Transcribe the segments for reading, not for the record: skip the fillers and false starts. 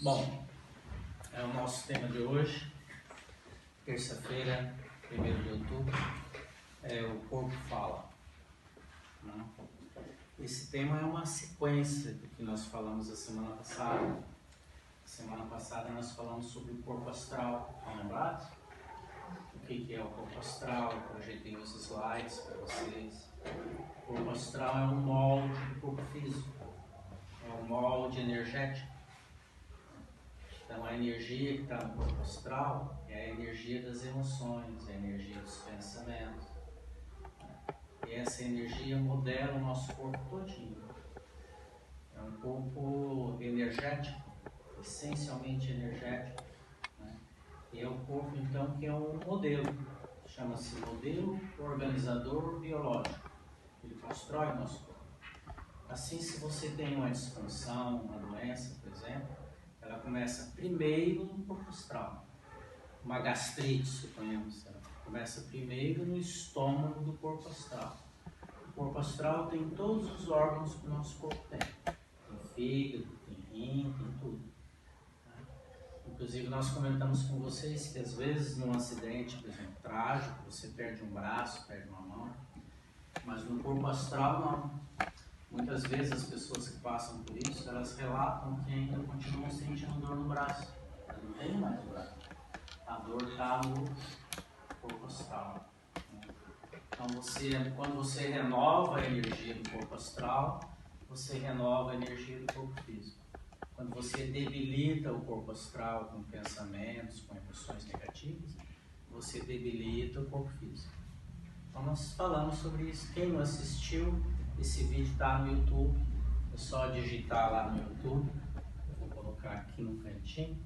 Bom, é o nosso tema de hoje, terça-feira, 1º de outubro, é o corpo fala. Esse tema é uma sequência do que nós falamos a semana passada. Semana passada nós falamos sobre o corpo astral, estão lembrados? O que é o corpo astral? Eu projetei os slides para vocês. O corpo astral é um molde do corpo físico, é um molde energético. Então a energia que está no corpo astral é a energia das emoções, a energia dos pensamentos. E essa energia modela o nosso corpo todinho. É um corpo energético, essencialmente energético. E é o corpo então que é um modelo, chama-se modelo organizador biológico. Ele constrói o nosso corpo. Assim, se você tem uma disfunção, uma doença, por exemplo, ela começa primeiro no corpo astral. Uma gastrite, suponhamos, ela começa primeiro no estômago do corpo astral. O corpo astral tem todos os órgãos que o nosso corpo tem. Tem fígado, tem rim, tem tudo. Inclusive, nós comentamos com vocês que às vezes num acidente, por exemplo, trágico, você perde um braço, perde uma mão, mas no corpo astral não. Muitas vezes as pessoas que passam por isso, elas relatam que ainda continuam sentindo dor no braço. Elas não têm mais o braço. A dor está no corpo astral. Então, quando você renova a energia do corpo astral, você renova a energia do corpo físico. Quando você debilita o corpo astral com pensamentos, com emoções negativas, você debilita o corpo físico. Então, nós falamos sobre isso. Quem não assistiu, esse vídeo está no YouTube. É só digitar lá no YouTube. Eu vou colocar aqui no cantinho.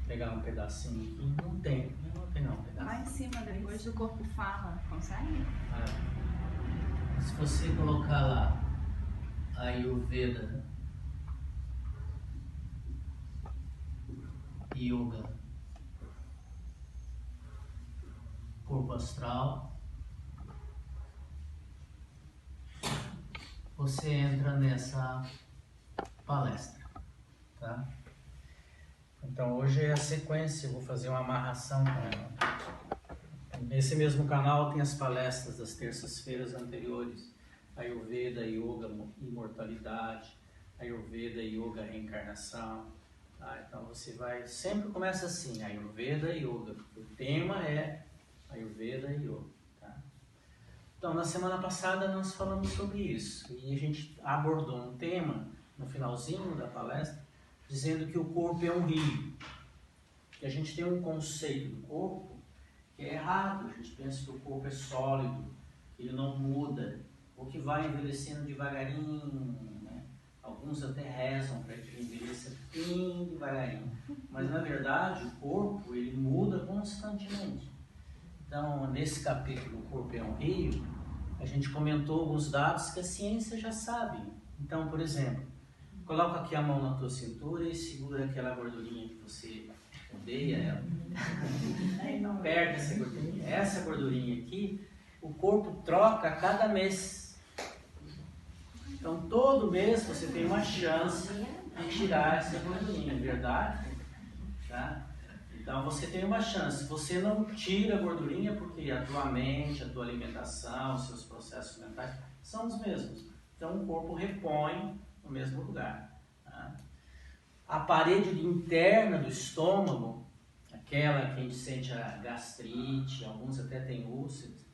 Pegar um pedacinho aqui. Não tem não, pedaço. Lá em cima, depois do corpo fala, consegue? Se você colocar lá Ayurveda, Yoga, corpo astral, você entra nessa palestra, tá? Então hoje é a sequência, eu vou fazer uma amarração com ela. Nesse mesmo canal tem as palestras das terças-feiras anteriores. Ayurveda, Yoga, Imortalidade, Ayurveda, Yoga, Reencarnação. Então você vai, sempre começa assim, Ayurveda, Yoga. O tema é Ayurveda e Yoga. Tá? Então na semana passada nós falamos sobre isso. E a gente abordou um tema no finalzinho da palestra, dizendo que o corpo é um rio. Que a gente tem um conceito do corpo que é errado. A gente pensa que o corpo é sólido, que ele não muda, ou que vai envelhecendo devagarinho, né? Alguns até rezam para que ele envelheça bem devagarinho. Mas na verdade o corpo ele muda constantemente. Então nesse capítulo, o corpo é um rio, a gente comentou alguns dados que a ciência já sabe. Então, por exemplo, coloca aqui a mão na tua cintura e segura aquela gordurinha que você odeia ela. Perde essa gordurinha. Essa gordurinha aqui, o corpo troca a cada mês. Então, todo mês você tem uma chance de tirar essa gordurinha, verdade? Tá? Então, você tem uma chance. Você não tira a gordurinha porque a tua mente, a tua alimentação, os seus processos mentais são os mesmos. Então, o corpo repõe no mesmo lugar. Tá? A parede interna do estômago, aquela que a gente sente a gastrite, alguns até têm úlceras,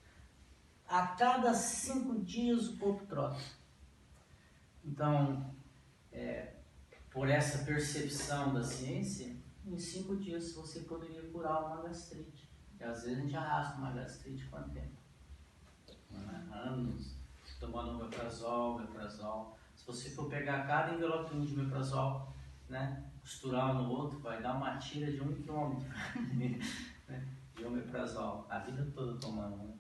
a cada 5 dias o corpo troca. Então, por essa percepção da ciência, em 5 dias você poderia curar uma gastrite. E às vezes a gente arrasta uma gastrite quanto tempo? Anos, tomando omeprazol. Se você for pegar cada envelopinho de omeprazol, né, costurar um no outro, vai dar uma tira de 1 quilômetro né, de omeprazol, a vida toda tomando. Né?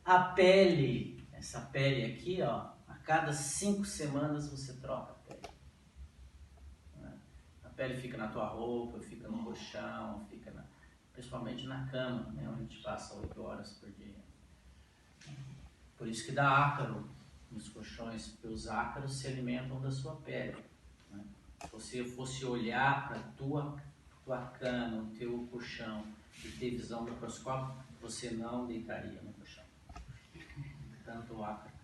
A pele, essa pele aqui, ó, a cada 5 semanas você troca a pele. Né? A pele fica na tua roupa, fica no colchão, fica principalmente na cama, né, onde a gente passa 8 horas por dia. Por isso que dá ácaro nos colchões, porque os ácaros se alimentam da sua pele. Né? Se você fosse olhar para a tua cama, o teu colchão, e ter visão microscópica, você não deitaria no colchão. Tanto ácaro.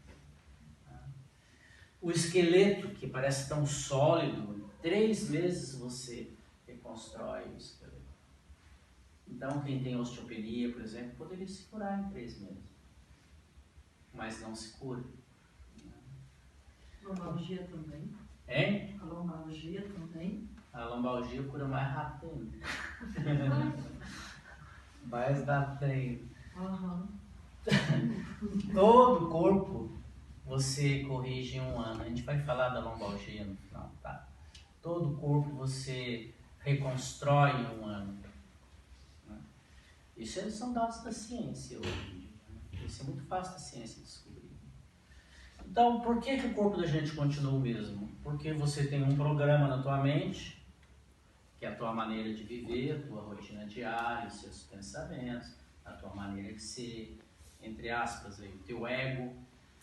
O esqueleto, que parece tão sólido, em 3 meses você reconstrói o esqueleto. Então, quem tem osteopenia, por exemplo, poderia se curar em 3 meses. Mas não se cura. Lombalgia também. Hein? A lombalgia também. A lombalgia cura mais rápido ainda. Mais dá treino. Uhum. Todo o corpo você corrige em 1 ano. A gente vai falar da lombalgia no final, tá? Todo o corpo você reconstrói em 1 ano. Isso são dados da ciência hoje em dia. Isso é muito fácil da ciência descobrir. Então, por que o corpo da gente continua o mesmo? Porque você tem um programa na tua mente, que é a tua maneira de viver, a tua rotina diária, os seus pensamentos, a tua maneira de ser, entre aspas, aí, o teu ego,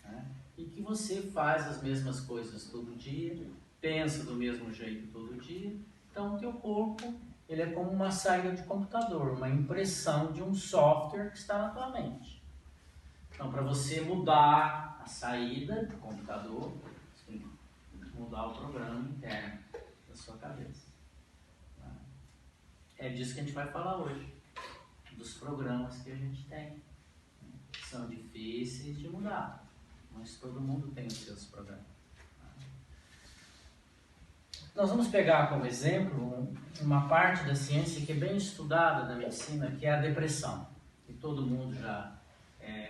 né? E que você faz as mesmas coisas todo dia, pensa do mesmo jeito todo dia. Então, o teu corpo, ele é como uma saída de computador, uma impressão de um software que está na tua mente. Então, para você mudar a saída do computador, você tem que mudar o programa interno da sua cabeça. É disso que a gente vai falar hoje, dos programas que a gente tem, que são difíceis de mudar, mas todo mundo tem os seus programas. Nós vamos pegar como exemplo uma parte da ciência que é bem estudada da medicina, que é a depressão. E todo mundo já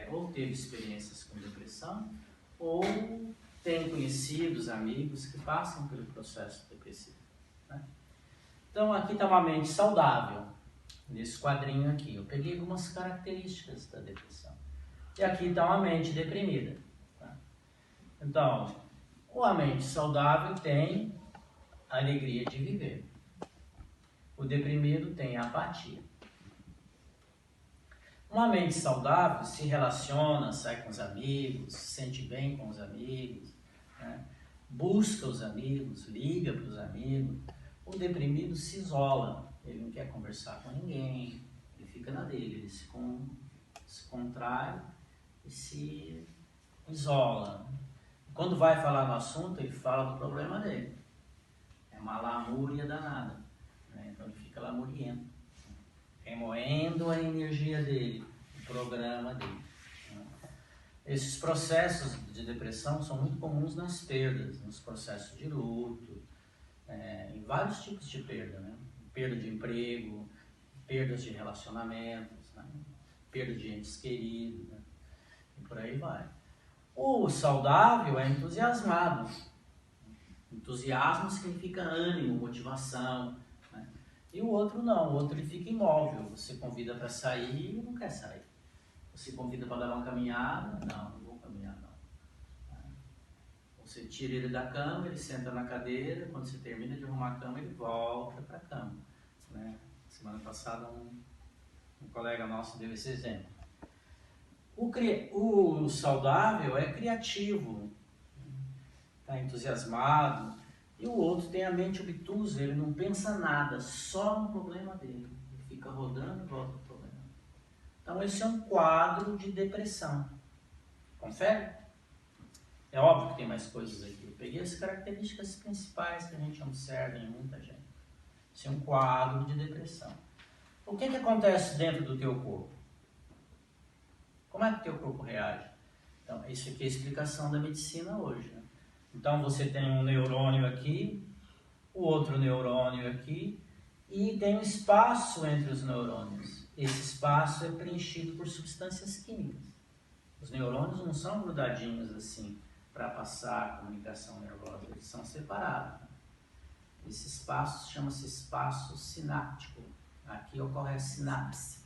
ou teve experiências com depressão, ou tem conhecidos, amigos que passam pelo processo depressivo. Né? Então aqui está uma mente saudável, nesse quadrinho aqui. Eu peguei algumas características da depressão. E aqui está uma mente deprimida. Tá? Então, a mente saudável tem a alegria de viver. O deprimido tem a apatia. Uma mente saudável se relaciona, sai com os amigos, se sente bem com os amigos, né? Busca os amigos, liga para os amigos. O deprimido se isola, ele não quer conversar com ninguém, ele fica na dele, ele se contrai e se isola. Quando vai falar no assunto, ele fala do problema dele. É uma lamúria danada, né? Então ele fica lamuriento, remoendo a energia dele, o programa dele. Esses processos de depressão são muito comuns nas perdas, nos processos de luto, em vários tipos de perda, né? Perda de emprego, perdas de relacionamentos, né? Perda de entes queridos, né? E por aí vai. O saudável é entusiasmado. Entusiasmo significa ânimo, motivação, né? E o outro não, o outro ele fica imóvel. Você convida para sair e não quer sair. Você convida para dar uma caminhada, não vou caminhar não. Você tira ele da cama, ele senta na cadeira, quando você termina de arrumar a cama, ele volta para a cama. Né? Semana passada um colega nosso deu esse exemplo. O saudável é criativo, está entusiasmado, e o outro tem a mente obtusa, ele não pensa nada, só no problema dele. Ele fica rodando e volta pro problema. Então esse é um quadro de depressão. Confere? É óbvio que tem mais coisas aqui. Eu peguei as características principais que a gente observa em muita gente. Esse é um quadro de depressão. O que acontece dentro do teu corpo? Como é que o teu corpo reage? Então, isso aqui é a explicação da medicina hoje. Né? Então, você tem um neurônio aqui, o outro neurônio aqui, e tem um espaço entre os neurônios. Esse espaço é preenchido por substâncias químicas. Os neurônios não são grudadinhos assim para passar a comunicação nervosa, eles são separados. Esse espaço chama-se espaço sináptico. Aqui ocorre a sinapse,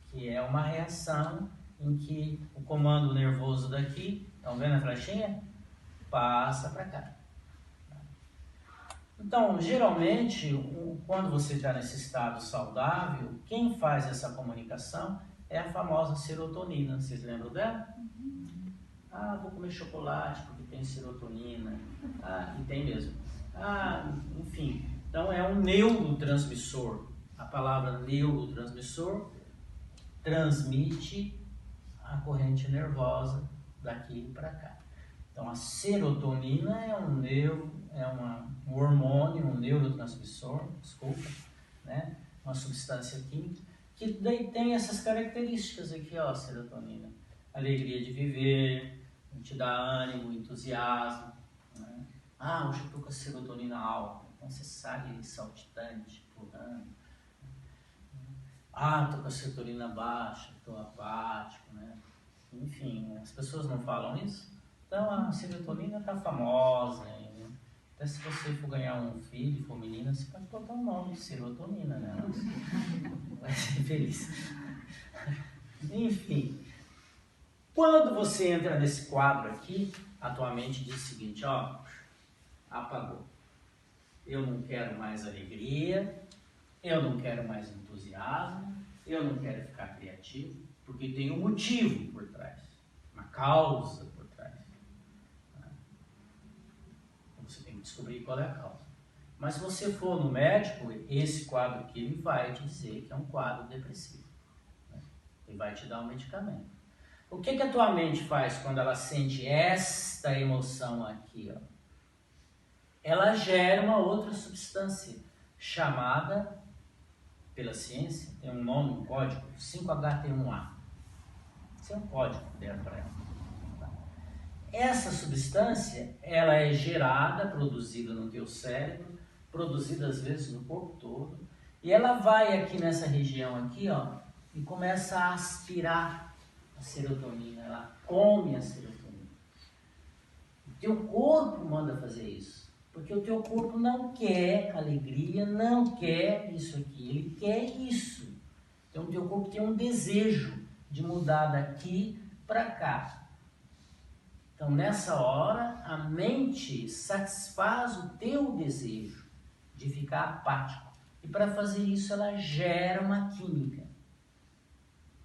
que é uma reação em que o comando nervoso daqui, estão vendo a flechinha? Passa para cá. Então, geralmente, quando você está nesse estado saudável, quem faz essa comunicação é a famosa serotonina. Vocês lembram dela? Ah, vou comer chocolate porque tem serotonina. Ah, e tem mesmo. Enfim. Então é um neurotransmissor. A palavra neurotransmissor transmite a corrente nervosa daqui para cá. Então a serotonina é um hormônio, um neurotransmissor, desculpa, né? Uma substância química que daí tem essas características aqui, ó, serotonina. Alegria de viver, te dá ânimo, entusiasmo, né? Hoje eu estou com a serotonina alta, então você sai saltitante, pulando. Estou com a serotonina baixa, estou apático, né? Enfim, as pessoas não falam isso. Então a serotonina está famosa, né? Até se você for ganhar um filho, for menina, você pode botar o nome de serotonina, né? Vai ser feliz. Enfim, quando você entra nesse quadro aqui, a tua mente diz o seguinte, ó, apagou. Eu não quero mais alegria, eu não quero mais entusiasmo, eu não quero ficar criativo, porque tem um motivo por trás, uma causa por trás. Você tem que descobrir qual é a causa. Mas se você for no médico, esse quadro aqui ele vai te dizer que é um quadro depressivo. Ele vai te dar um medicamento. O que a tua mente faz quando ela sente esta emoção aqui, ó? Ela gera uma outra substância chamada, pela ciência, tem um nome, um código, 5-HT1A. Esse é um código que deram para ela. Essa substância, ela é gerada, produzida no teu cérebro, produzida às vezes no corpo todo, e ela vai aqui nessa região aqui, ó, e começa a aspirar a serotonina, ela come a serotonina. O teu corpo manda fazer isso, porque o teu corpo não quer alegria, não quer isso aqui, ele quer isso. Então o teu corpo tem um desejo de mudar daqui para cá. Então nessa hora a mente satisfaz o teu desejo de ficar apático. E para fazer isso ela gera uma química.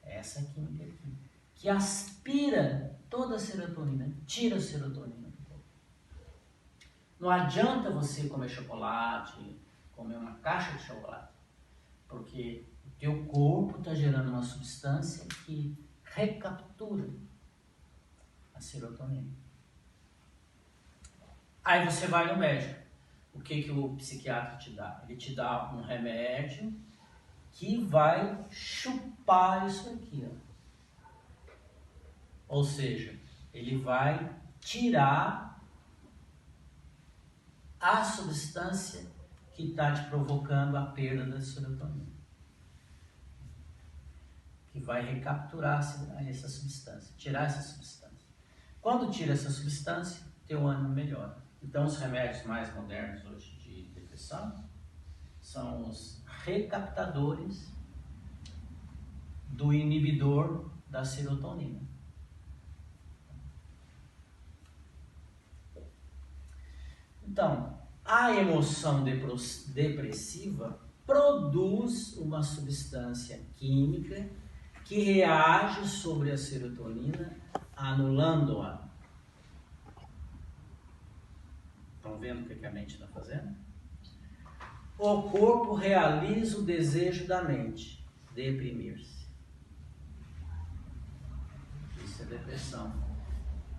Essa química aqui, que aspira toda a serotonina, tira a serotonina do corpo. Não adianta você comer chocolate, comer uma caixa de chocolate, porque o teu corpo está gerando uma substância que recaptura a serotonina. Aí você vai no médico. O que o psiquiatra te dá? Ele te dá um remédio que vai chupar isso aqui, ó. Ou seja, ele vai tirar a substância que está te provocando a perda da serotonina. Que vai recapturar essa substância, tirar essa substância. Quando tira essa substância, teu ânimo melhora. Então os remédios mais modernos hoje de depressão são os recaptadores do inibidor da serotonina. Então, a emoção depressiva produz uma substância química que reage sobre a serotonina, anulando-a. Estão vendo o que a mente está fazendo? O corpo realiza o desejo da mente, deprimir-se. Isso é depressão.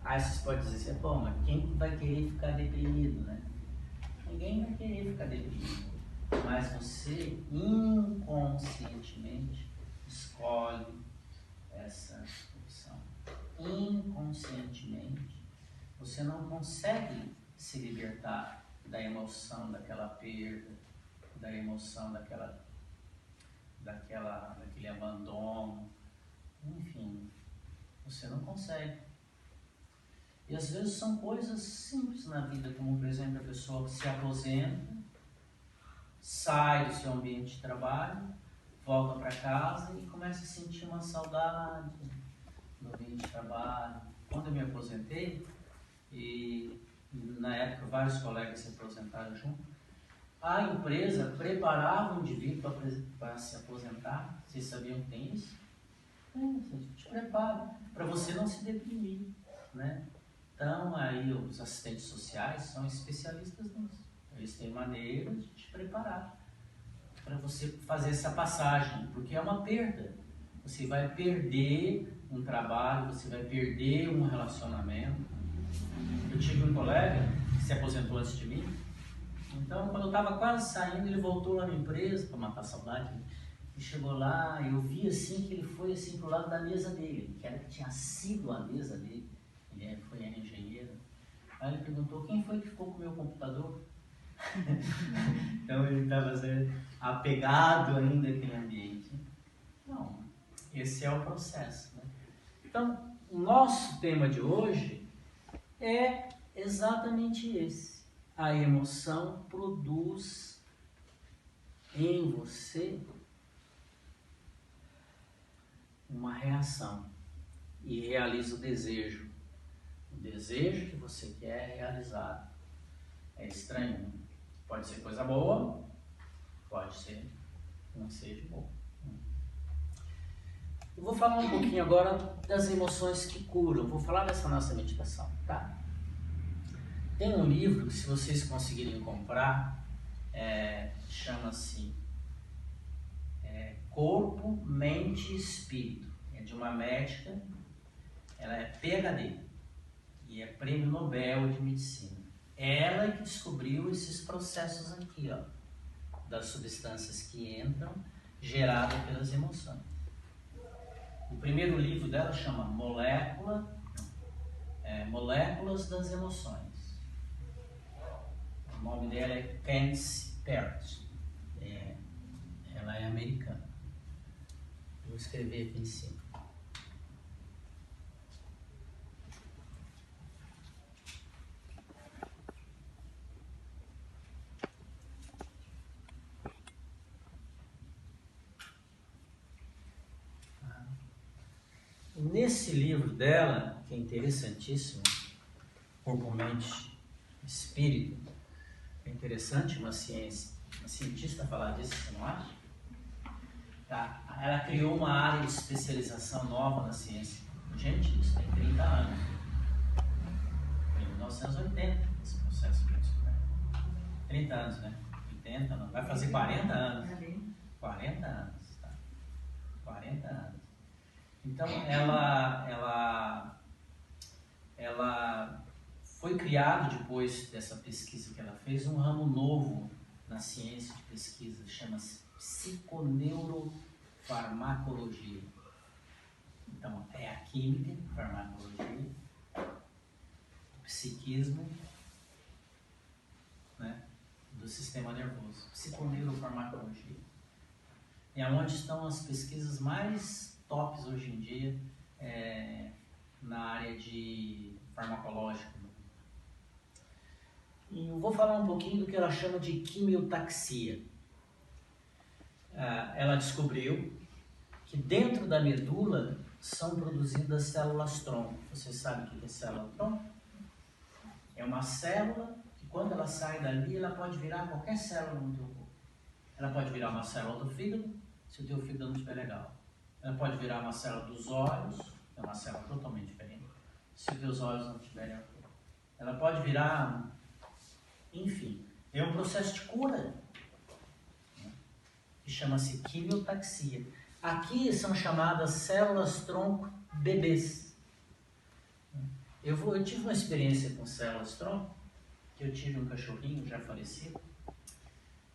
Aí vocês podem dizer, pô, mas quem vai querer ficar deprimido, né? Ninguém vai querer ficar deprimido. Mas você, inconscientemente, escolhe essa opção. Inconscientemente, você não consegue se libertar da emoção daquela perda, da emoção daquele abandono, enfim, você não consegue. E às vezes são coisas simples na vida, como por exemplo a pessoa que se aposenta, sai do seu ambiente de trabalho, volta para casa e começa a sentir uma saudade do ambiente de trabalho. Quando eu me aposentei, e na época vários colegas se aposentaram junto, a empresa preparava o indivíduo para se aposentar. Vocês sabiam que tem isso? Te prepara para você não se deprimir, né? Então, aí os assistentes sociais são especialistas nisso. Eles têm maneiras de te preparar para você fazer essa passagem, porque é uma perda. Você vai perder um trabalho, você vai perder um relacionamento. Eu tive um colega que se aposentou antes de mim. Então, quando eu estava quase saindo, ele voltou lá na empresa para matar a saudade. E chegou lá, e eu vi assim que ele foi assim pro lado da mesa dele, que era que tinha sido a mesa dele. Ele era engenheiro. Aí ele perguntou: quem foi que ficou com o meu computador? Então ele estava apegado ainda àquele ambiente. Não, esse é o processo, né? Então, o nosso tema de hoje é exatamente esse. A emoção produz em você uma reação e realiza o desejo. O desejo que você quer é realizado. É estranho, né? Pode ser coisa boa, pode ser que não seja boa. Eu vou falar um pouquinho agora das emoções que curam. Vou falar dessa nossa meditação, tá? Tem um livro que, se vocês conseguirem comprar, chama-se Corpo, Mente e Espírito. É de uma médica, ela é PhD e é Prêmio Nobel de Medicina. Ela que descobriu esses processos aqui, ó, das substâncias que entram, geradas pelas emoções. O primeiro livro dela chama Moléculas das Emoções. O nome dela é Candice Pert. Ela é americana. Vou escrever aqui em cima. Nesse livro dela, que é interessantíssimo, Corpo, Mente, Espírito, é interessante uma cientista falar disso, você não acha? Tá. Ela criou uma área de especialização nova na ciência. Gente, isso tem 30 anos. Em 1980, esse processo que eu descobri. 30 anos, né? 80, não. Vai fazer 40 anos. 40 anos, tá? 40 anos. Então, ela foi criado, depois dessa pesquisa que ela fez, um ramo novo na ciência de pesquisa, chama-se psiconeurofarmacologia. Então, é a química, farmacologia, psiquismo, né, do sistema nervoso, psiconeurofarmacologia. É onde estão as pesquisas mais tops hoje em dia na área de farmacológica. E eu vou falar um pouquinho do que ela chama de quimiotaxia. Ela descobriu que dentro da medula são produzidas células-tronco. Você sabe o que é célula-tronco? É uma célula que, quando ela sai dali, ela pode virar qualquer célula no teu corpo. Ela pode virar uma célula do fígado, se o teu fígado não estiver legal. Ela pode virar uma célula dos olhos, é uma célula totalmente diferente, se os teus olhos não estiverem ok. Ela pode virar, enfim, é um processo de cura, né, que chama-se quimiotaxia. Aqui são chamadas células-tronco bebês. Eu tive uma experiência com células-tronco, que eu tive um cachorrinho já falecido,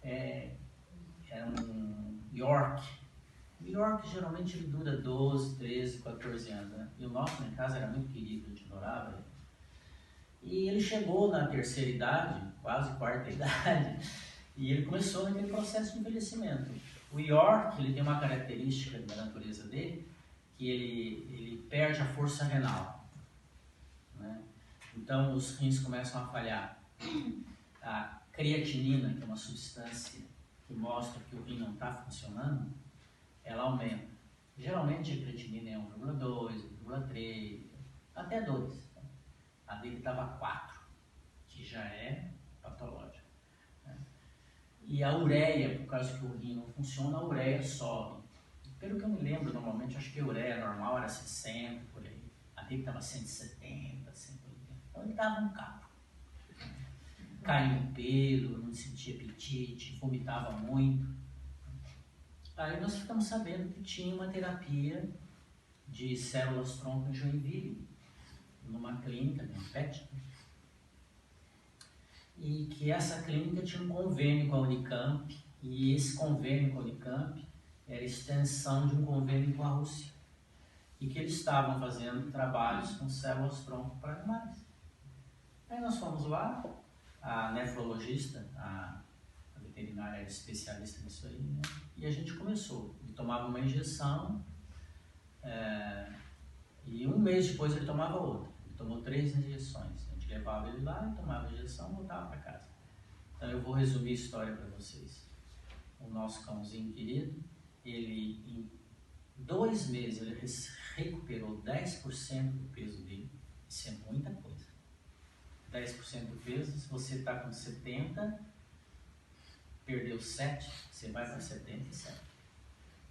era um York. O York geralmente ele dura 12, 13, 14 anos, né? E o nosso, em casa, era muito querido, a gente adorava ele. E ele chegou na terceira idade, quase quarta idade, e ele começou naquele processo de envelhecimento. O York, ele tem uma característica da natureza dele, que ele perde a força renal, né? Então os rins começam a falhar. A creatinina, que é uma substância que mostra que o rim não está funcionando, ela aumenta. Geralmente a creatinina é 1,2, 1,3, até 2. A dele estava 4, que já é patológico, né? E a ureia, por causa que o rim não funciona, a ureia sobe. Pelo que eu me lembro, normalmente, acho que a ureia normal era 60, por aí. A dele estava 170, 180. Então dava um capo. Caía no pelo, não sentia apetite, vomitava muito. Aí nós ficamos sabendo que tinha uma terapia de células-tronco em Joinville, numa clínica, numa PET, e que essa clínica tinha um convênio com a Unicamp, e esse convênio com a Unicamp era extensão de um convênio com a Rússia, e que eles estavam fazendo trabalhos com células-tronco para animais. Aí nós fomos lá, a nefrologista, a veterinária era especialista nisso aí, né? E a gente começou. Ele tomava uma injeção, e um mês depois ele tomava outra. Ele tomou 3 injeções. A gente levava ele lá, tomava a injeção e voltava para casa. Então eu vou resumir a história para vocês. O nosso cãozinho querido, ele em 2 meses ele recuperou 10% do peso dele. Isso é muita coisa. 10% do peso, se você está com 70, perdeu 7, você vai para 77.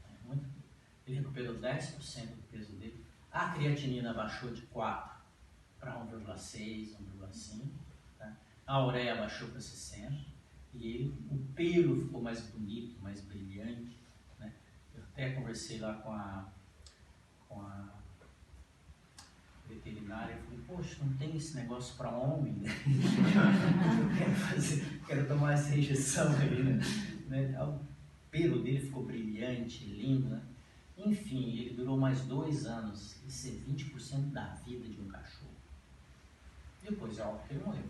É muito. Ele recuperou 10% do peso dele. A creatinina baixou de 4 para 1,6, 1,5. Tá? A ureia baixou para 60. E o pelo ficou mais bonito, mais brilhante. Né? Eu até conversei lá com a veterinária, eu falei, poxa, não tem esse negócio para homem, né? quero tomar essa injeção aí, né? O pelo dele ficou brilhante, lindo, né? Enfim, ele durou mais 2 anos, isso é 20% da vida de um cachorro. Depois é óbvio que ele morreu.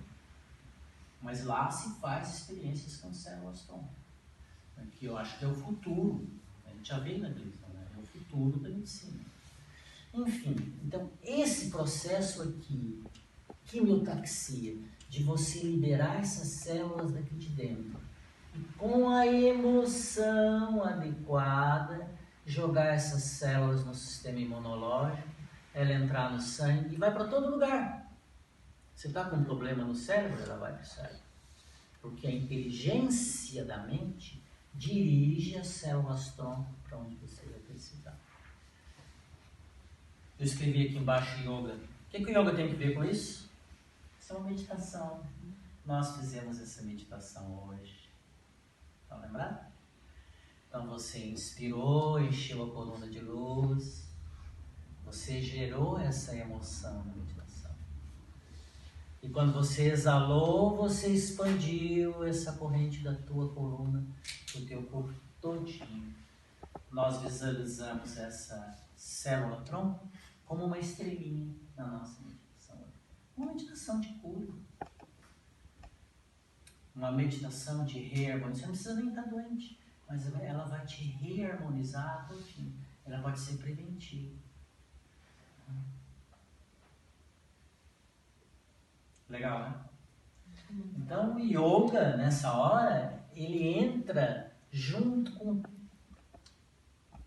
Mas lá se faz experiências com células-tronco, que eu acho que é o futuro. A gente já vê na televisão, né? É o futuro da medicina. Enfim, então esse processo aqui, quimiotaxia, de você liberar essas células daqui de dentro, e com a emoção adequada, jogar essas células no sistema imunológico, ela entrar no sangue e vai para todo lugar. Você está com um problema no cérebro, ela vai para o cérebro. Porque a inteligência da mente dirige as células-tronco para onde você vai precisar. Eu escrevi aqui embaixo yoga. O que o yoga tem a ver com isso? Isso é uma meditação. Nós fizemos essa meditação hoje. Estão lembrados? Então você inspirou, encheu a coluna de luz. Você gerou essa emoção na meditação. E quando você exalou, você expandiu essa corrente da tua coluna para o teu corpo todinho. Nós visualizamos essa célula-tronco como uma estrelinha na nossa meditação. Uma meditação de cura. Uma meditação de reharmonização. Você não precisa nem estar doente, mas ela vai te reharmonizar todinho. Ela pode ser preventiva. Legal, né? Então o yoga, nessa hora, ele entra junto com a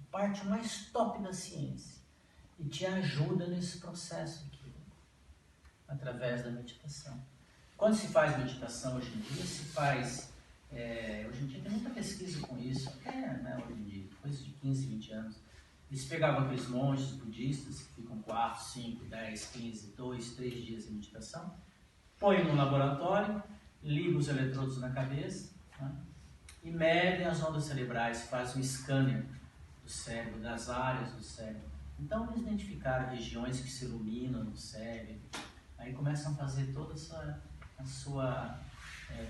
parte mais top da ciência e te ajuda nesse processo aqui, através da meditação. Quando se faz meditação hoje em dia, se faz... hoje em dia tem muita pesquisa com isso, até né, hoje em dia, depois de 15, 20 anos. Eles pegavam aqueles monges budistas que ficam 4, 5, 10, 15, 2, 3 dias em meditação, põem no laboratório, ligam os eletrodos na cabeça, né, e medem as ondas cerebrais, fazem um scanner do cérebro, das áreas do cérebro. Então eles identificaram regiões que se iluminam no cérebro, aí começam a fazer toda a sua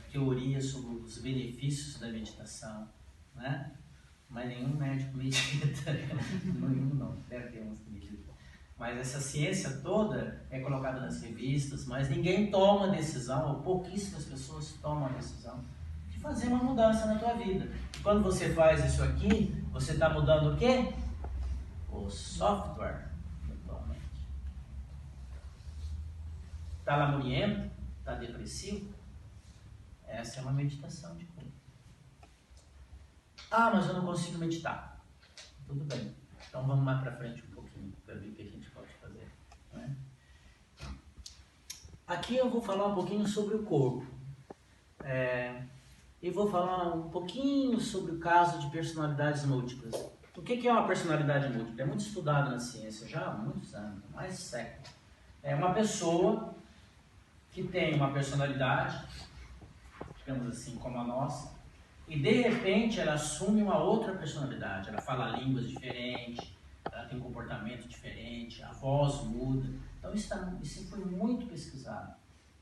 teoria sobre os benefícios da meditação, né? Mas nenhum médico medita, nenhum não, deve ter uns que meditam. Mas essa ciência toda é colocada nas revistas, mas ninguém toma decisão, ou pouquíssimas pessoas tomam a decisão de fazer uma mudança na tua vida. E quando você faz isso aqui, você está mudando o quê? O software da tua mente. Está lamuriento? Está depressivo? Essa é uma meditação de cura. Ah, mas eu não consigo meditar. Tudo bem. Então vamos mais para frente um pouquinho para ver o que a gente pode fazer. Né? Aqui eu vou falar um pouquinho sobre o corpo. E vou falar um pouquinho sobre o caso de personalidades múltiplas. O que é uma personalidade múltipla? É muito estudado na ciência já há muitos anos, mais de séculos. É uma pessoa que tem uma personalidade, digamos assim, como a nossa, e de repente ela assume uma outra personalidade, ela fala línguas diferentes, ela tem um comportamento diferente, a voz muda. Então isso foi muito pesquisado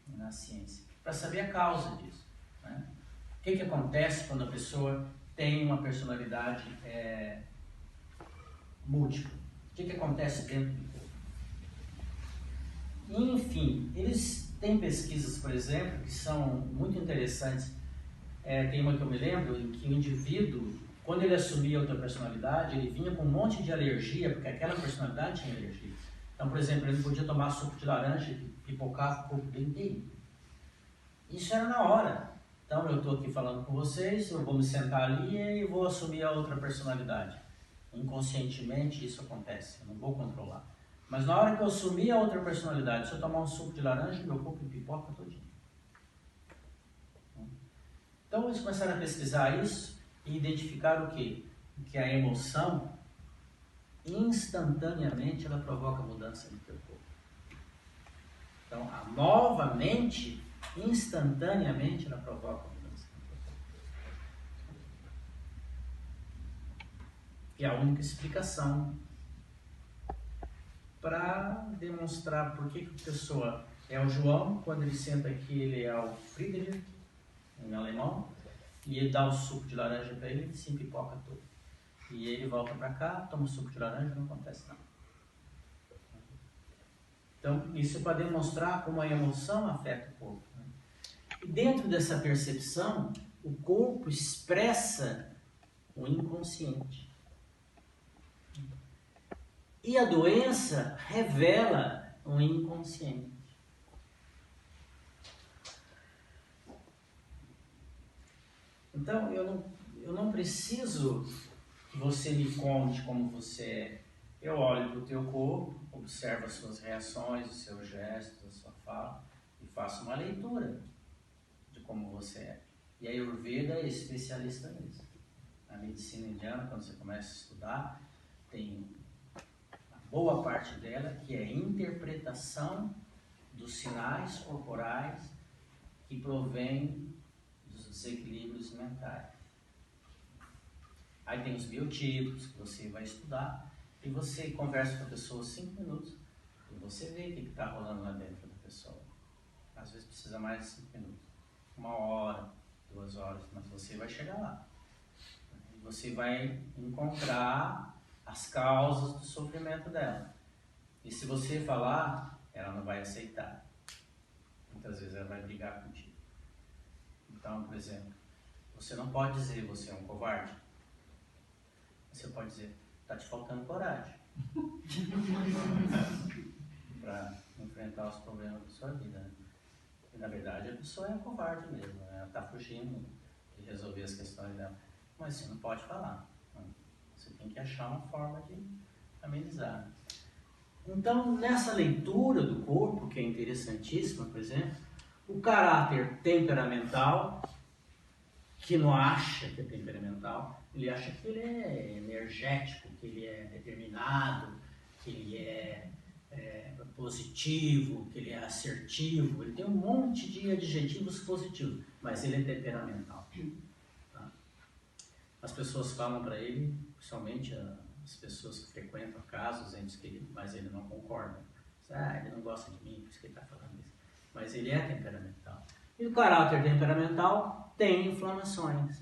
na ciência, para saber a causa disso, né? O que acontece quando a pessoa tem uma personalidade múltipla? O que acontece dentro do corpo? Enfim, eles têm pesquisas, por exemplo, que são muito interessantes. Tem uma que eu me lembro, em que o indivíduo, quando ele assumia outra personalidade, ele vinha com um monte de alergia, porque aquela personalidade tinha alergia. Então, por exemplo, ele não podia tomar suco de laranja e pipocava o corpo dele inteiro. Isso era na hora. Então, eu estou aqui falando com vocês, eu vou me sentar ali e vou assumir a outra personalidade. Inconscientemente isso acontece, eu não vou controlar. Mas na hora que eu assumir a outra personalidade, se eu tomar um suco de laranja, meu corpo pipoca todinho. Então eles começaram a pesquisar isso e identificaram o quê? Que a emoção, instantaneamente, ela provoca mudança no teu corpo. Então, novamente, instantaneamente, ela provoca mudança no teu corpo. E é a única explicação para demonstrar por que a pessoa é o João, quando ele senta aqui, ele é o Friedrich, em alemão, e ele dá o suco de laranja para ele, se pipoca todo. E ele volta para cá, toma o suco de laranja, não acontece nada. Então, isso é para demonstrar como a emoção afeta o corpo, né? E dentro dessa percepção, o corpo expressa o inconsciente. E a doença revela o inconsciente. Então, eu não preciso que você me conte como você é. Eu olho para o teu corpo, observo as suas reações, os seus gestos, a sua fala, e faço uma leitura de como você é. E a Ayurveda é especialista nisso. A medicina indiana, quando você começa a estudar, tem a boa parte dela que é interpretação dos sinais corporais que provém dos desequilíbrios mentais. Aí tem os biotipos que você vai estudar e você conversa com a pessoa 5 minutos e você vê o que está rolando lá dentro da pessoa. Às vezes precisa mais de 5 minutos, 1 hora, 2 horas, mas você vai chegar lá. E você vai encontrar as causas do sofrimento dela. E se você falar, ela não vai aceitar. Muitas vezes ela vai brigar contigo. Então, por exemplo, você não pode dizer você é um covarde. Você pode dizer, está te faltando coragem para enfrentar os problemas da sua vida, né? E na verdade a pessoa é covarde mesmo, né? Ela está fugindo de resolver as questões dela. Mas você não pode falar, né? Você tem que achar uma forma de amenizar. Então, nessa leitura do corpo, que é interessantíssima, por exemplo, o caráter temperamental, que não acha que é temperamental, ele acha que ele é energético, que ele é determinado, que ele é positivo, que ele é assertivo, ele tem um monte de adjetivos positivos, mas ele é temperamental. Tá? As pessoas falam para ele, principalmente as pessoas que frequentam casos, mas ele não concorda. Ele não gosta de mim, por isso que ele está falando isso. Mas ele é temperamental. E o caráter temperamental tem inflamações.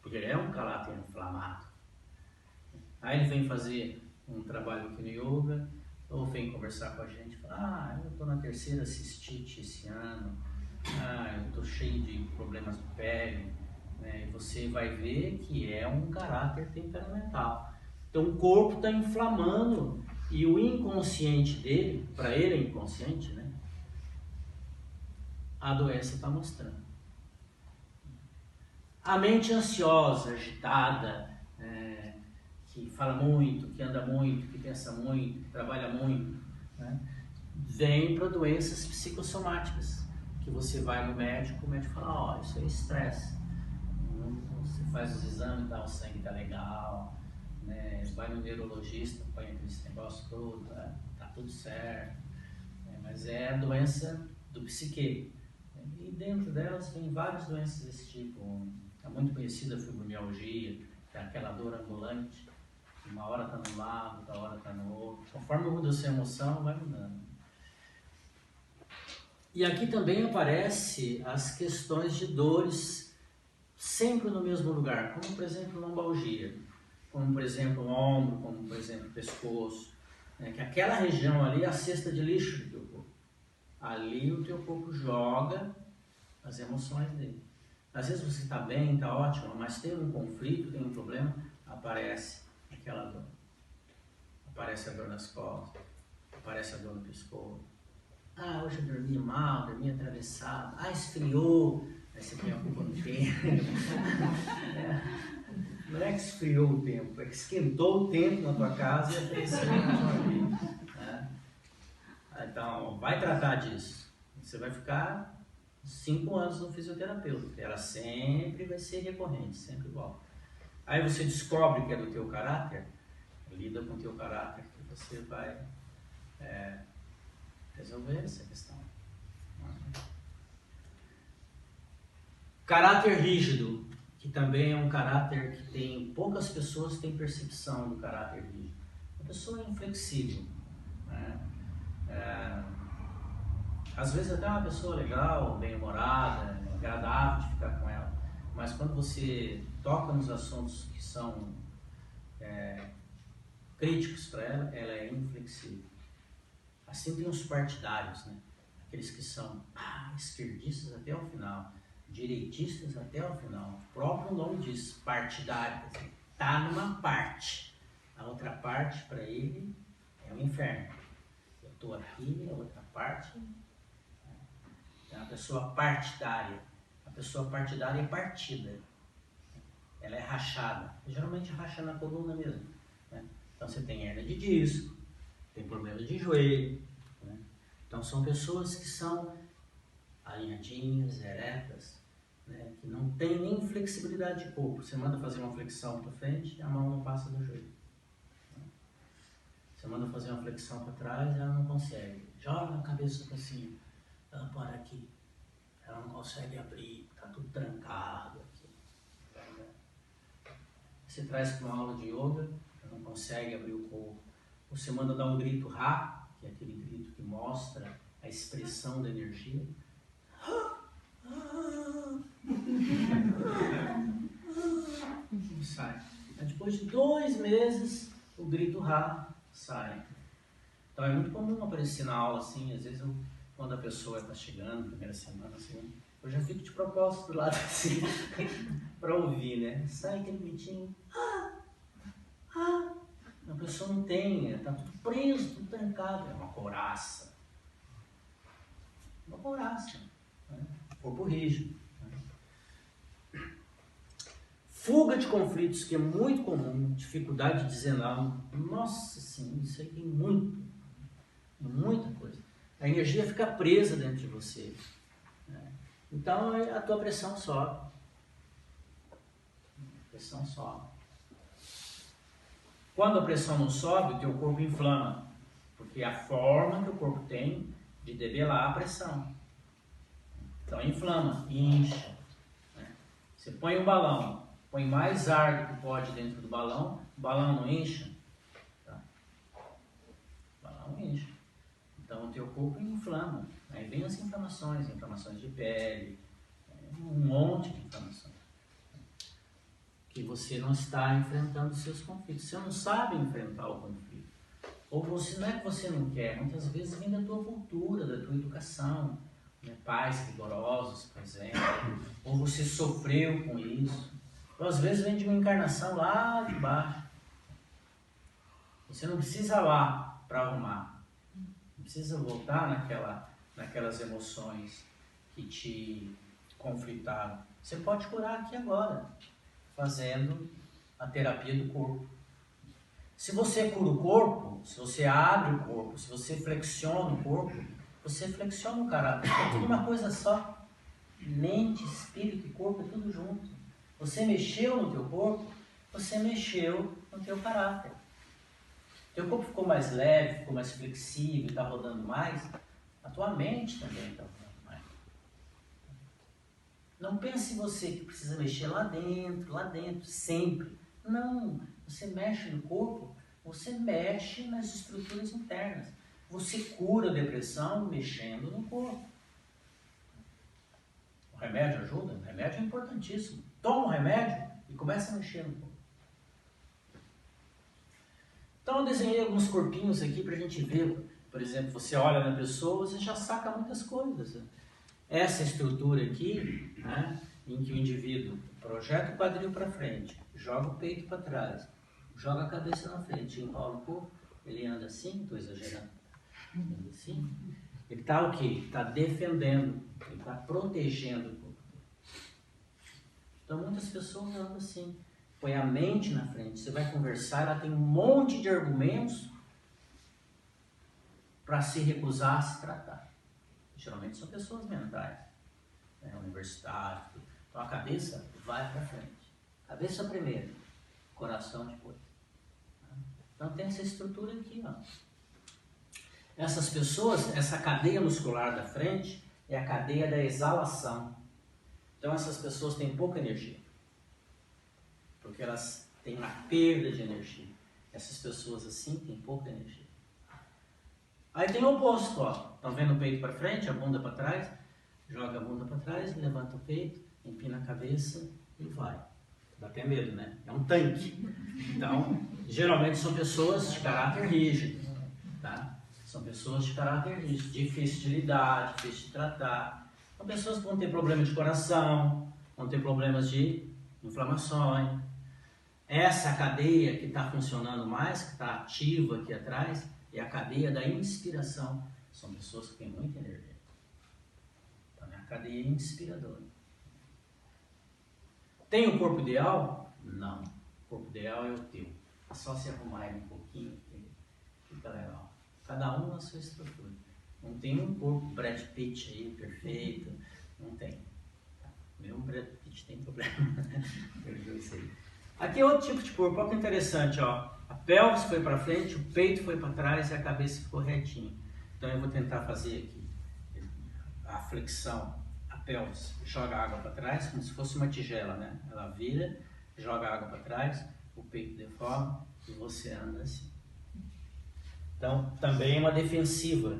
Porque ele é um caráter inflamado. Aí ele vem fazer um trabalho aqui no yoga, ou vem conversar com a gente, fala, eu estou na 3ª cistite esse ano, eu estou cheio de problemas de pele, né? E você vai ver que é um caráter temperamental. Então o corpo está inflamando e o inconsciente dele, para ele é inconsciente, né? A doença está mostrando. A mente ansiosa, agitada, que fala muito, que anda muito, que pensa muito, que trabalha muito, né? Vem para doenças psicossomáticas, que você vai no médico, o médico fala, isso é estresse. Você faz os exames, o sangue está legal, né? Vai no neurologista, põe aquele negócio todo, tá tudo certo. Mas mas é a doença do psique. E dentro delas tem várias doenças desse tipo. A muito conhecida fibromialgia, que é aquela dor ambulante. Uma hora está num lado, outra hora está no outro. Conforme muda a sua emoção, vai mudando. E aqui também aparece as questões de dores sempre no mesmo lugar, como por exemplo lombalgia, como por exemplo o ombro, como por exemplo o pescoço, né? Que aquela região ali é a cesta de lixo do teu corpo. Ali o teu corpo joga as emoções dele. Às vezes você está bem, está ótimo, mas tem um conflito, tem um problema, aparece aquela dor. Aparece a dor nas costas, aparece a dor no pescoço. Ah, hoje eu dormi mal, dormi atravessado. Ah, esfriou. Aí você põe a culpa no tempo. Não é que esfriou o tempo, é que esquentou o tempo na tua casa e apareceu na tua vida. Então, vai tratar disso. Você vai ficar 5 anos no fisioterapeuta, porque ela sempre vai ser recorrente, sempre igual. Aí você descobre que é do teu caráter, lida com o teu caráter, que você vai resolver essa questão. Caráter rígido, que também é um caráter que tem poucas pessoas têm percepção do caráter rígido. A pessoa é inflexível, né? Às vezes até uma pessoa legal, bem-humorada, agradável de ficar com ela, mas quando você toca nos assuntos que são críticos para ela, ela é inflexível. Assim tem os partidários, né? Aqueles que são esquerdistas até o final, direitistas até o final. O próprio nome diz, partidário, está numa parte. A outra parte para ele é o inferno. Eu estou aqui, a outra parte é uma pessoa partidária. A pessoa partidária é partida. Ela é rachada. Geralmente racha na coluna mesmo, né? Então você tem hernia de disco, tem problema de joelho, né? Então são pessoas que são alinhadinhas, eretas, né? Que não tem nem flexibilidade de corpo. Você manda fazer uma flexão para frente, a mão não passa do joelho. Você manda fazer uma flexão para trás, ela não consegue. Joga a cabeça para cima, ela para aqui. Ela não consegue abrir, está tudo trancado aqui. Você traz para uma aula de yoga, ela não consegue abrir o corpo. Você manda dar um grito Ra, que é aquele grito que mostra a expressão da energia. Sai. Mas depois de 2 meses, o grito Ra sai. Então é muito comum aparecer na aula assim, às vezes quando a pessoa está chegando, primeira semana, assim, eu já fico de propósito do lado assim, para ouvir, né? Sai aquele gritinho. A pessoa não tem, está tudo preso, tudo trancado. É uma couraça. Uma couraça. Né? Corpo rígido. Né? Fuga de conflitos, que é muito comum. Dificuldade de dizer não. Nossa Senhora, isso aí tem muita coisa. A energia fica presa dentro de você. Né? Então a tua pressão sobe. A pressão sobe. Quando a pressão não sobe, o teu corpo inflama, porque é a forma que o corpo tem de debelar a pressão. Então inflama, incha. Né? Você põe um balão, põe mais ar do que pode dentro do balão, o balão não incha. Tá? O balão não incha. Então o teu corpo inflama. Aí vem as inflamações de pele, um monte de inflamações. Que você não está enfrentando os seus conflitos. Você não sabe enfrentar o conflito. Ou você, não é que você não quer, muitas vezes vem da tua cultura, da tua educação. Né? Pais rigorosos, por exemplo. Ou você sofreu com isso. Ou às vezes vem de uma encarnação lá de baixo. Você não precisa lá para arrumar. Não precisa voltar naquelas emoções que te conflitaram. Você pode curar aqui agora, fazendo a terapia do corpo. Se você cura o corpo, se você abre o corpo, se você flexiona o corpo, você flexiona o caráter. É tudo uma coisa só. Mente, espírito e corpo é tudo junto. Você mexeu no teu corpo, você mexeu no teu caráter. Teu corpo ficou mais leve, ficou mais flexível, está rodando mais, a A tua mente também está usando mais. Não pense você que precisa mexer lá dentro, sempre. Não, você mexe no corpo, você mexe nas estruturas internas. Você cura a depressão mexendo no corpo. O remédio ajuda? O remédio é importantíssimo. Toma o remédio e começa a mexer no corpo. Então eu desenhei alguns corpinhos aqui para a gente ver. Por exemplo, você olha na pessoa, você já saca muitas coisas. Essa estrutura aqui, né, em que o indivíduo projeta o quadril para frente, joga o peito para trás, joga a cabeça na frente, enrola o corpo, ele anda assim, estou exagerando, anda assim. Ele está o quê? Está defendendo, ele está protegendo o corpo. Então muitas pessoas andam assim, põe a mente na frente, você vai conversar, ela tem um monte de argumentos para se recusar a se tratar. Geralmente são pessoas mentais, né, universitários. Então a cabeça vai para frente. Cabeça primeiro, coração depois. Então tem essa estrutura aqui, ó. Essas pessoas, essa cadeia muscular da frente é a cadeia da exalação. Então essas pessoas têm pouca energia, porque elas têm uma perda de energia. Essas pessoas assim têm pouca energia. Aí tem o oposto, ó. Estão vendo o peito para frente, a bunda para trás, joga a bunda para trás, levanta o peito, empina a cabeça e vai. Dá até medo, né? É um tanque. Então, geralmente são pessoas de caráter rígido, tá? São pessoas de caráter rígido, difícil de lidar, difícil de tratar. São pessoas que vão ter problemas de coração, vão ter problemas de inflamações. Essa cadeia que está funcionando mais, que está ativa aqui atrás, é a cadeia da inspiração. São pessoas que têm muita energia. Então é a cadeia inspiradora. Tem o corpo ideal? Não. O corpo ideal é o teu. É só se arrumar ele um pouquinho, fica legal. Cada um na sua estrutura. Não tem um corpo Brad Pitt aí, perfeito. Não tem. Mesmo Brad Pitt tem problema. Eu sei. Aqui é outro tipo de corpo. Olha que interessante, ó. A pelvis foi para frente, o peito foi para trás e a cabeça ficou retinha. Então eu vou tentar fazer aqui a flexão. A pelvis joga a água para trás, como se fosse uma tigela, né? Ela vira, joga a água para trás, o peito deforma e você anda assim. Então também é uma defensiva.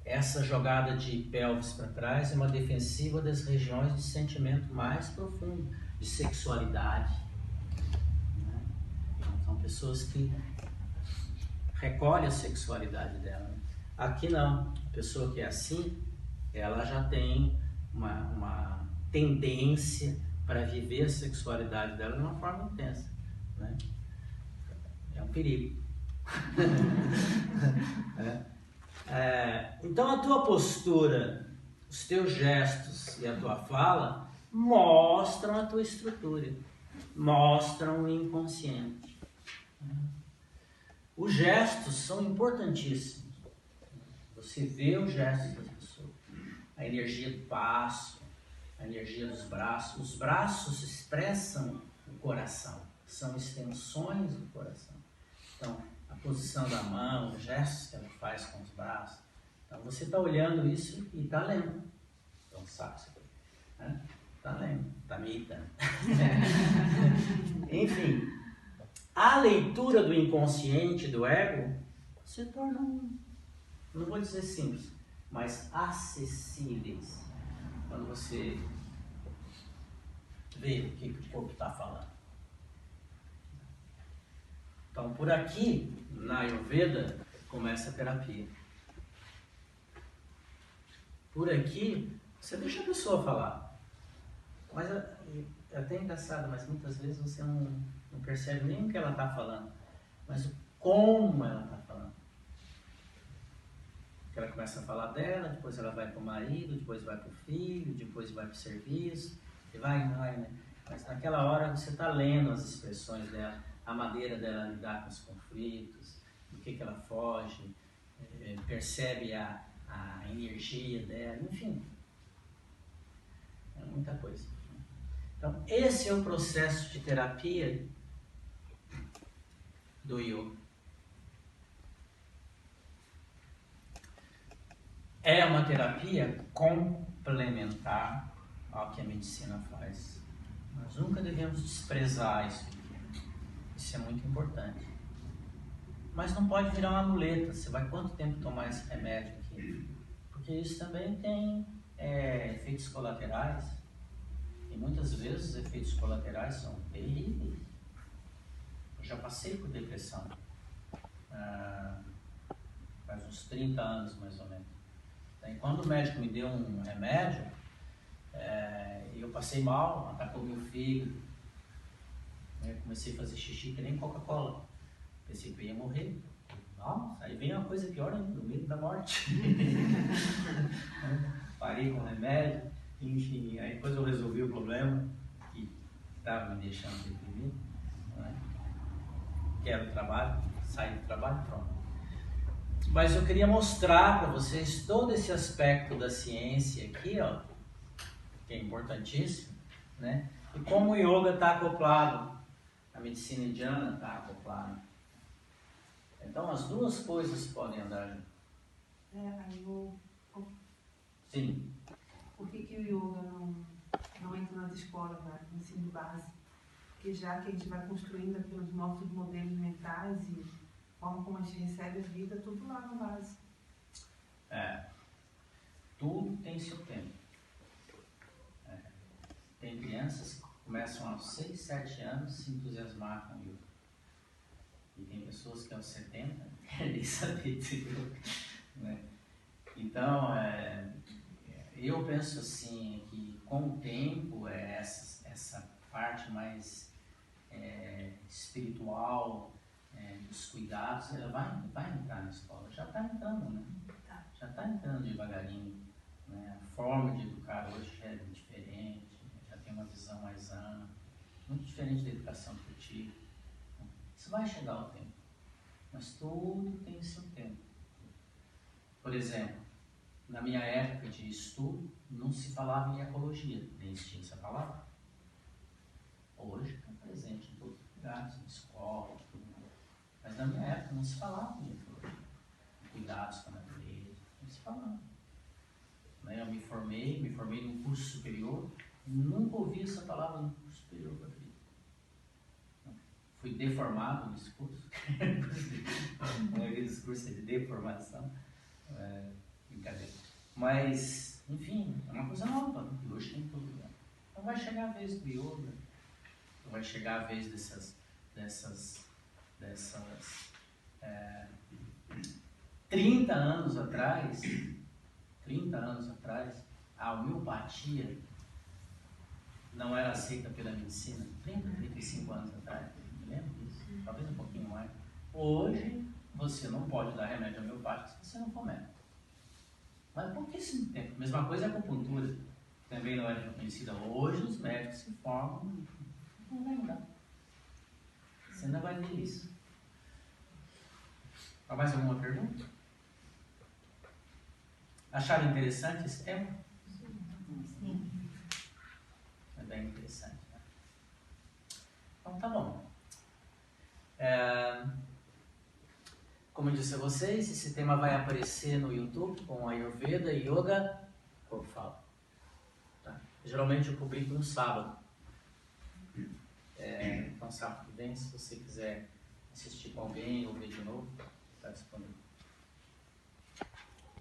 Essa jogada de pelvis para trás é uma defensiva das regiões de sentimento mais profundo, de sexualidade. São pessoas que recolhem a sexualidade dela. Aqui não. A pessoa que é assim, ela já tem uma tendência para viver a sexualidade dela de uma forma intensa, né? É um perigo. Então a tua postura, os teus gestos e a tua fala mostram a tua estrutura, mostram o inconsciente. Os gestos são importantíssimos. Você vê os gestos das pessoas, a energia do passo, a energia dos braços. Os braços expressam o coração, são extensões do coração. Então, a posição da mão, os gestos que ela faz com os braços. Então, você está olhando isso e está lendo. Então, sabe isso aqui, né? Está lendo, está meditando. Enfim, a leitura do inconsciente, do ego, se torna, não vou dizer simples, mas acessíveis. Quando você vê o que o corpo está falando. Então, por aqui, na Ayurveda, começa a terapia. Por aqui, você deixa a pessoa falar. Mas é até engraçado, mas muitas vezes você não percebe nem o que ela está falando, mas como ela está falando. Porque ela começa a falar dela, depois ela vai para o marido, depois vai para o filho, depois vai para o serviço, e vai, né? Mas naquela hora você está lendo as expressões dela, a maneira dela lidar com os conflitos, do que ela foge, percebe a energia dela, enfim. É muita coisa. Então, esse é o processo de terapia do yoga. é uma terapia complementar ao que a medicina faz. Nós nunca devemos desprezar isso aqui. Isso é muito importante. Mas não pode virar uma muleta. Você vai quanto tempo tomar esse remédio aqui? Porque isso também tem efeitos colaterais. E muitas vezes os efeitos colaterais são terríveis. Eu já passei por depressão. Faz uns 30 anos mais ou menos. E quando o médico me deu um remédio, eu passei mal, atacou meu fígado. Comecei a fazer xixi que nem Coca-Cola. Pensei que eu ia morrer. Nossa, aí vem uma coisa pior ainda, o medo da morte. Parei com o remédio, enfim, aí depois eu resolvi o problema que estava me deixando deprimido. Quero trabalho, saí do trabalho, pronto. Mas eu queria mostrar para vocês todo esse aspecto da ciência aqui, ó, que é importantíssimo, né? E como o yoga está acoplado, a medicina indiana está acoplada. Então as duas coisas podem andar junto. Sim. Por que o yoga não entra nas escolas, né? No ensino base? Porque já que a gente vai construindo aqui os nossos modelos mentais e a forma como a gente recebe a vida, tudo lá no base. Tudo tem seu tempo. Tem crianças que começam aos 6, 7 anos se entusiasmar com o yoga. E tem pessoas que aos 70 não querem saber de yoga, né? Então, eu penso assim, que com o tempo, essa parte mais espiritual, dos cuidados, ela vai entrar na escola. Já está entrando, né? Já está entrando devagarinho. Né? A forma de educar hoje já é diferente, já tem uma visão mais ampla, muito diferente da educação que eu tive. Isso vai chegar ao tempo, mas tudo tem seu tempo. Por exemplo, na minha época de estudo, não se falava em ecologia, nem existia essa palavra. Hoje está presente em todos os lugares, na escola, tudo. Mas na minha época não se falava em ecologia, cuidados com a natureza, não se falava. Eu me formei num curso superior, nunca ouvi essa palavra no curso superior da vida. Fui deformado nesse curso, a maioria dos cursos é de deformação, brincadeira. Mas, enfim, é uma coisa nova, né? E hoje tem em todo lugar. Então vai chegar a vez do yoga, vai chegar a vez dessas 30 anos atrás, a homeopatia não era aceita pela medicina. 30, 35 anos atrás, me lembro disso, talvez um pouquinho mais. Hoje, você não pode dar remédio homeopático se você não for médico. Mas pouquíssimo tempo. Mesma coisa é a acupuntura, também não era reconhecida. Hoje, os médicos se formam, não vai mudar. Você ainda vai ver isso. Há mais alguma pergunta? Acharam interessante esse tema? Sim. É bem interessante, né? Então tá bom. Como eu disse a vocês, esse tema vai aparecer no YouTube com Ayurveda e Yoga Corpo Fala. Tá? Geralmente eu publico no sábado. Então sábado que vem, se você quiser assistir com alguém ou ver de novo, está disponível.